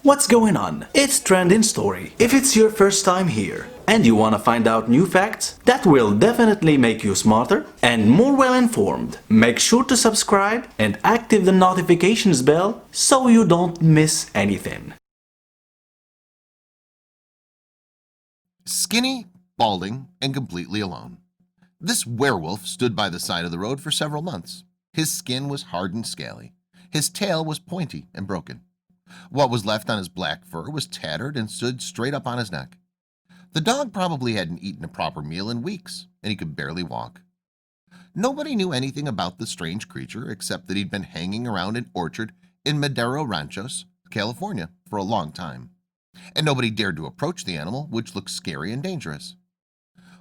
What's going on? It's Trending Story. If it's your first time here and you want to find out new facts that will definitely make you smarter and more well informed, make sure to subscribe and active the notifications bell so you don't miss anything. Skinny, balding, and completely alone. This werewolf stood by the side of the road for several months. His skin was hard and scaly. His tail was pointy and broken. What was left on his black fur was tattered and stood straight up on his neck. The dog probably hadn't eaten a proper meal in weeks, and he could barely walk. Nobody knew anything about the strange creature except that he'd been hanging around an orchard in Madero Ranchos, California, for a long time. And nobody dared to approach the animal, which looked scary and dangerous.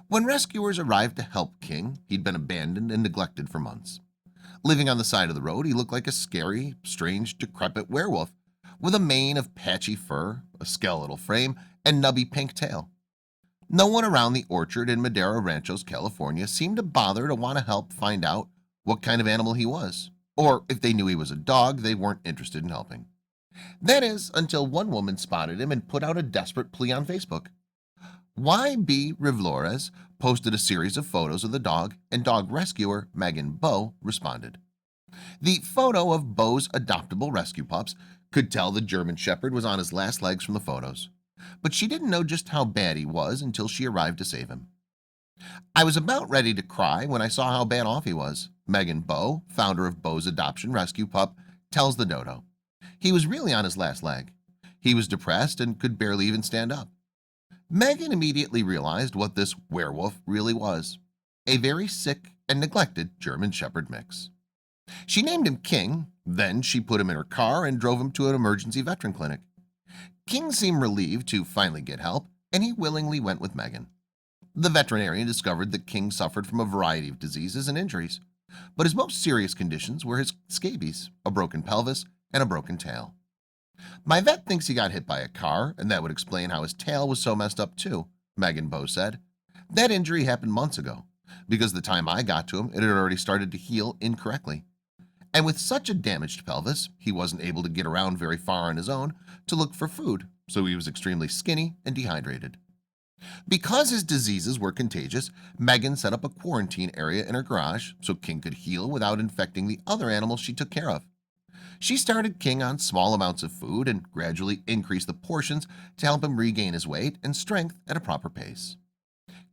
When rescuers arrived to help King, he'd been abandoned and neglected for months. Living on the side of the road, he looked like a scary, strange, decrepit werewolf with a mane of patchy fur, a skeletal frame, and nubby pink tail. No one around the orchard in Madero Ranchos, California seemed to bother to want to help find out what kind of animal he was, or if they knew he was a dog, they weren't interested in helping. That is, until one woman spotted him and put out a desperate plea on Facebook. YB Rivlores posted a series of photos of the dog, and dog rescuer Megan Bowe responded. The photo of Bowe's adoptable rescue pups could tell the German Shepherd was on his last legs from the photos, but she didn't know just how bad he was until she arrived to save him. I was about ready to cry when I saw how bad off he was, Megan Bowe, founder of Bowe's adoption rescue pup, tells the Dodo. He was really on his last leg. He was depressed and could barely even stand up. Megan immediately realized what this werewolf really was, a very sick and neglected German Shepherd mix. She named him King, then she put him in her car and drove him to an emergency veteran clinic. King seemed relieved to finally get help, and he willingly went with Megan. The veterinarian discovered that King suffered from a variety of diseases and injuries, but his most serious conditions were his scabies, a broken pelvis, and a broken tail. My vet thinks he got hit by a car, and that would explain how his tail was so messed up too, Megan Bowe said. That injury happened months ago, because the time I got to him, it had already started to heal incorrectly. And with such a damaged pelvis, he wasn't able to get around very far on his own to look for food, so he was extremely skinny and dehydrated. Because his diseases were contagious, Megan set up a quarantine area in her garage so King could heal without infecting the other animals she took care of. She started King on small amounts of food and gradually increased the portions to help him regain his weight and strength at a proper pace.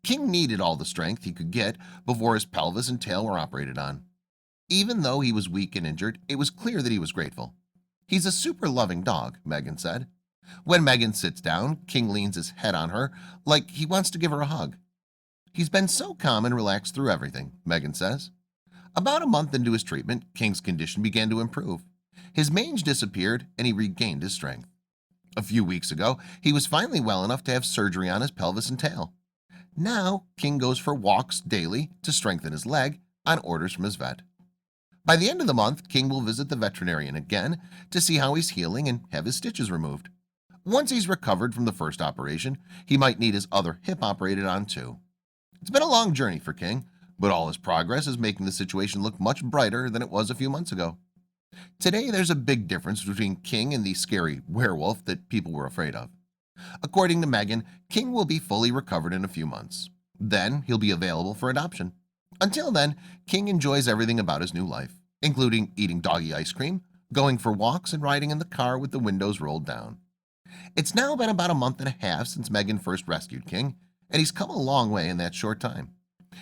King needed all the strength he could get before his pelvis and tail were operated on. Even though he was weak and injured, it was clear that he was grateful. He's a super loving dog, Megan said. When Megan sits down, King leans his head on her like he wants to give her a hug. He's been so calm and relaxed through everything, Megan says. About a month into his treatment, King's condition began to improve. His mange disappeared and he regained his strength. A few weeks ago, he was finally well enough to have surgery on his pelvis and tail. Now, King goes for walks daily to strengthen his leg on orders from his vet. By the end of the month, King will visit the veterinarian again to see how he's healing and have his stitches removed. Once he's recovered from the first operation, he might need his other hip operated on too. It's been a long journey for King, but all his progress is making the situation look much brighter than it was a few months ago. Today, there's a big difference between King and the scary werewolf that people were afraid of. According to Megan, King will be fully recovered in a few months. Then he'll be available for adoption. Until then, King enjoys everything about his new life, including eating doggy ice cream, going for walks, and riding in the car with the windows rolled down. It's now been about a month and a half since Megan first rescued King, and he's come a long way in that short time.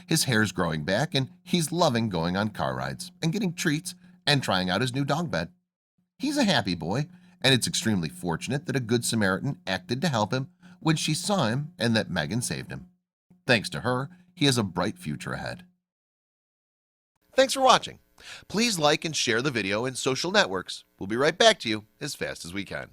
His hair's growing back, and he's loving going on car rides and getting treats and trying out his new dog bed. He's a happy boy, and it's extremely fortunate that a good Samaritan acted to help him when she saw him and that Megan saved him. Thanks to her, he has a bright future ahead. Thanks for watching. Please like and share the video in social networks. We'll be right back to you as fast as we can.